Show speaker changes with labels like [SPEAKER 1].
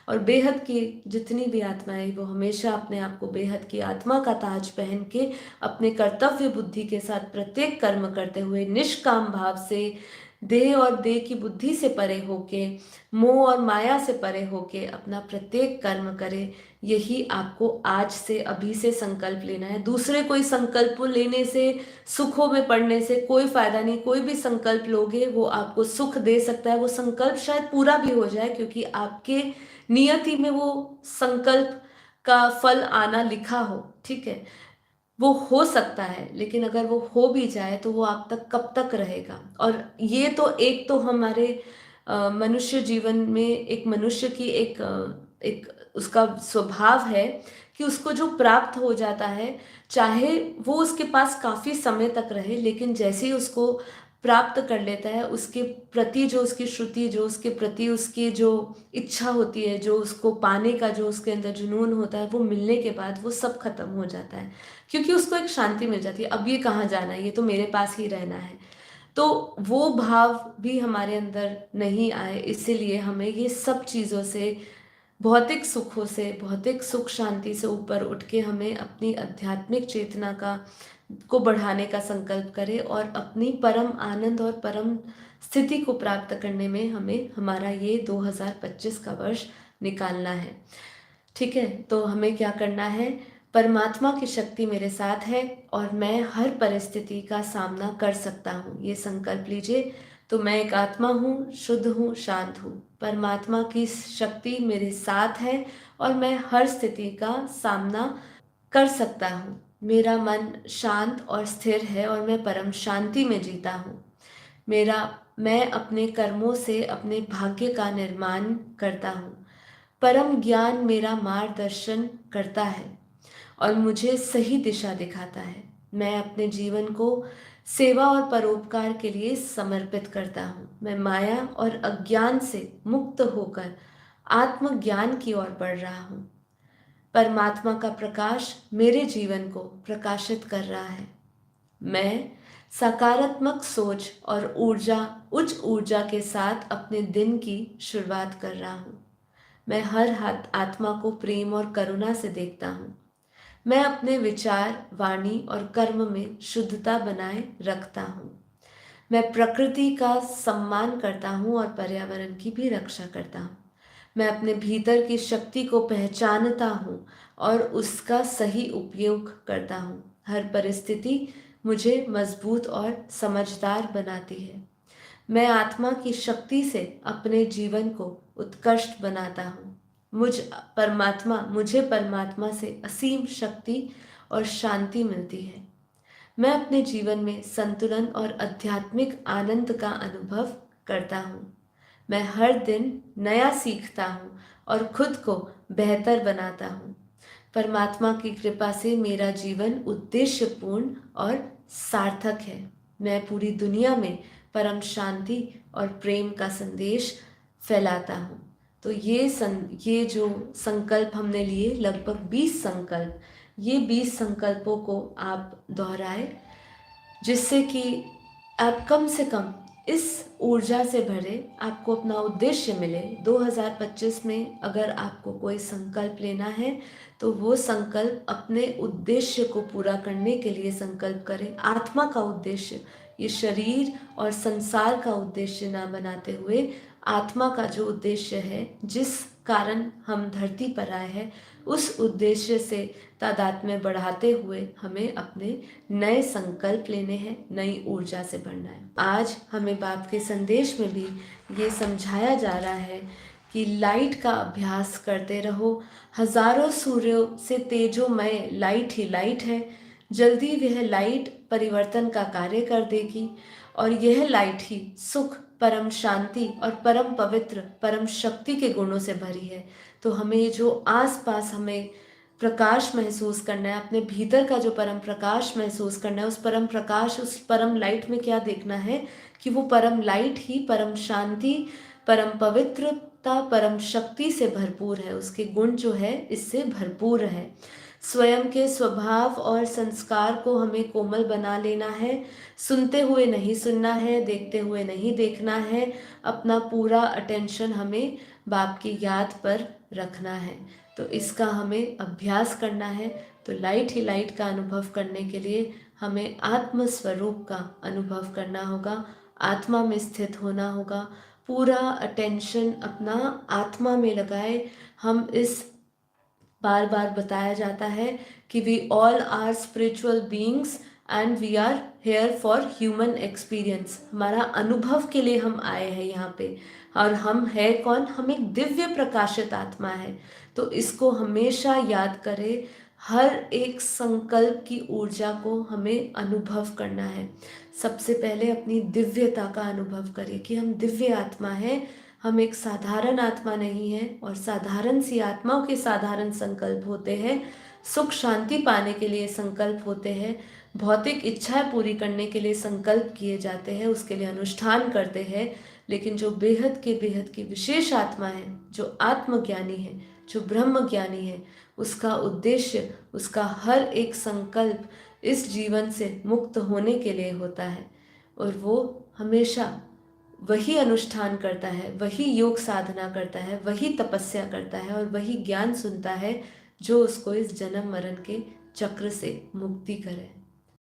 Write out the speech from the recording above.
[SPEAKER 1] और बेहद की जितनी भी आत्माएं वो हमेशा अपने आप को बेहद की आत्मा का ताज पहन के अपने कर्तव्य बुद्धि के साथ प्रत्येक कर्म करते हुए निष्काम भाव से देह और देह की बुद्धि से परे होके मोह और माया से परे होके अपना प्रत्येक कर्म करे। यही आपको आज से अभी से संकल्प लेना है। दूसरे कोई संकल्प लेने से सुखों में पड़ने से कोई फायदा नहीं। कोई भी संकल्प लोगे वो आपको सुख दे सकता है, वो संकल्प शायद पूरा भी हो जाए क्योंकि आपके नियति में वो संकल्प का फल आना लिखा हो, ठीक है, वो हो सकता है, लेकिन अगर वो हो भी जाए तो वो आप तक कब तक रहेगा। और ये तो एक तो हमारे मनुष्य जीवन में एक मनुष्य की एक उसका स्वभाव है कि उसको जो प्राप्त हो जाता है चाहे वो उसके पास काफी समय तक रहे, लेकिन जैसे ही उसको प्राप्त कर लेता है उसके प्रति जो उसकी श्रुति, जो उसके प्रति उसकी जो इच्छा होती है, जो उसको पाने का जो उसके अंदर जुनून होता है, वो मिलने के बाद वो सब खत्म हो जाता है क्योंकि उसको एक शांति मिल जाती है। अब ये कहाँ जाना है, ये तो मेरे पास ही रहना है। तो वो भाव भी हमारे अंदर नहीं आए, इसीलिए हमें ये सब चीज़ों से, भौतिक सुखों से, भौतिक सुख शांति से ऊपर उठ के हमें अपनी आध्यात्मिक चेतना का को बढ़ाने का संकल्प करें और अपनी परम आनंद और परम स्थिति को प्राप्त करने में हमें हमारा ये 2025 का वर्ष निकालना है। ठीक है, तो हमें क्या करना है, परमात्मा की शक्ति मेरे साथ है और मैं हर परिस्थिति का सामना कर सकता हूँ, ये संकल्प लीजिए। तो मैं एक आत्मा हूँ, शुद्ध हूँ, शांत हूँ, परमात्मा की शक्ति मेरे साथ है और मैं हर स्थिति का सामना कर सकता हूँ। मेरा मन शांत और स्थिर है और मैं परम शांति में जीता हूँ। मैं अपने कर्मों से अपने भाग्य का निर्माण करता हूँ। परम ज्ञान मेरा मार्गदर्शन करता है और मुझे सही दिशा दिखाता है। मैं अपने जीवन को सेवा और परोपकार के लिए समर्पित करता हूँ। मैं माया और अज्ञान से मुक्त होकर आत्मज्ञान की ओर बढ़ रहा हूँ। परमात्मा का प्रकाश मेरे जीवन को प्रकाशित कर रहा है। मैं सकारात्मक सोच और उच्च ऊर्जा के साथ अपने दिन की शुरुआत कर रहा हूँ। मैं हर आत्मा को प्रेम और करुणा से देखता हूँ। मैं अपने विचार, वाणी और कर्म में शुद्धता बनाए रखता हूँ। मैं प्रकृति का सम्मान करता हूँ और पर्यावरण की भी रक्षा करता हूँ। मैं अपने भीतर की शक्ति को पहचानता हूँ और उसका सही उपयोग करता हूँ। हर परिस्थिति मुझे मजबूत और समझदार बनाती है। मैं आत्मा की शक्ति से अपने जीवन को उत्कृष्ट बनाता हूँ। मुझे परमात्मा से असीम शक्ति और शांति मिलती है। मैं अपने जीवन में संतुलन और आध्यात्मिक आनंद का अनुभव करता हूँ। मैं हर दिन नया सीखता हूँ और खुद को बेहतर बनाता हूँ। परमात्मा की कृपा से मेरा जीवन उद्देश्यपूर्ण और सार्थक है। मैं पूरी दुनिया में परम शांति और प्रेम का संदेश फैलाता हूँ। तो ये जो संकल्प हमने लिए, लगभग 20 संकल्प, ये 20 संकल्पों को आप दोहराए जिससे कि आप कम से कम इस ऊर्जा से भरे, आपको अपना उद्देश्य मिले। 2025 में अगर आपको कोई संकल्प लेना है तो वो संकल्प अपने उद्देश्य को पूरा करने के लिए संकल्प करें। आत्मा का उद्देश्य, ये शरीर और संसार का उद्देश्य ना बनाते हुए आत्मा का जो उद्देश्य है, जिस कारण हम धरती पर आए हैं, उस उद्देश्य से तादात्म्य बढ़ाते हुए हमें अपने नए संकल्प लेने हैं, नई ऊर्जा से भरना है। आज हमें बाप के संदेश में भी ये समझाया जा रहा है कि लाइट का अभ्यास करते रहो। हजारों सूर्यों से तेजोमय लाइट ही लाइट है। जल्दी वह लाइट परिवर्तन का कार्य कर देगी और यह लाइट ही सुख, परम शांति और परम पवित्र, परम शक्ति के गुणों से भरी है। तो हमें जो आसपास हमें प्रकाश महसूस करना है, अपने भीतर का जो परम प्रकाश महसूस करना है, उस परम प्रकाश, उस परम लाइट में क्या देखना है कि वो परम लाइट ही परम शांति, परम पवित्रता, परम शक्ति से भरपूर है। उसके गुण जो है इससे भरपूर है। स्वयं के स्वभाव और संस्कार को हमें कोमल बना लेना है। सुनते हुए नहीं सुनना है, देखते हुए नहीं देखना है। अपना पूरा अटेंशन हमें बाप की याद पर रखना है। तो इसका हमें अभ्यास करना है। तो लाइट ही लाइट का अनुभव करने के लिए हमें आत्म स्वरूप का अनुभव करना होगा, आत्मा में स्थित होना होगा, पूरा अटेंशन अपना आत्मा में लगाए। हम इस बार बार बताया जाता है कि we all are spiritual beings and we are here for human experience. हमारा अनुभव के लिए हम आए हैं यहाँ पे। और हम है कौन? हम एक दिव्य प्रकाशित आत्मा है। तो इसको हमेशा याद करें। हर एक संकल्प की ऊर्जा को हमें अनुभव करना है। सबसे पहले अपनी दिव्यता का अनुभव करें कि हम दिव्य आत्मा है। हम एक साधारण आत्मा नहीं है। और साधारण सी आत्माओं के साधारण संकल्प होते हैं। सुख शांति पाने के लिए संकल्प होते हैं। भौतिक इच्छाएं पूरी करने के लिए संकल्प किए जाते हैं, उसके लिए अनुष्ठान करते हैं। लेकिन जो बेहद की विशेष आत्मा है, जो आत्मज्ञानी है, जो ब्रह्म ज्ञानी है, उसका उद्देश्य, उसका हर एक संकल्प इस जीवन से मुक्त होने के लिए होता है। और वो हमेशा वही अनुष्ठान करता है, वही योग साधना करता है, वही तपस्या करता है और वही ज्ञान सुनता है जो उसको इस जन्म मरण के चक्र से मुक्ति करे।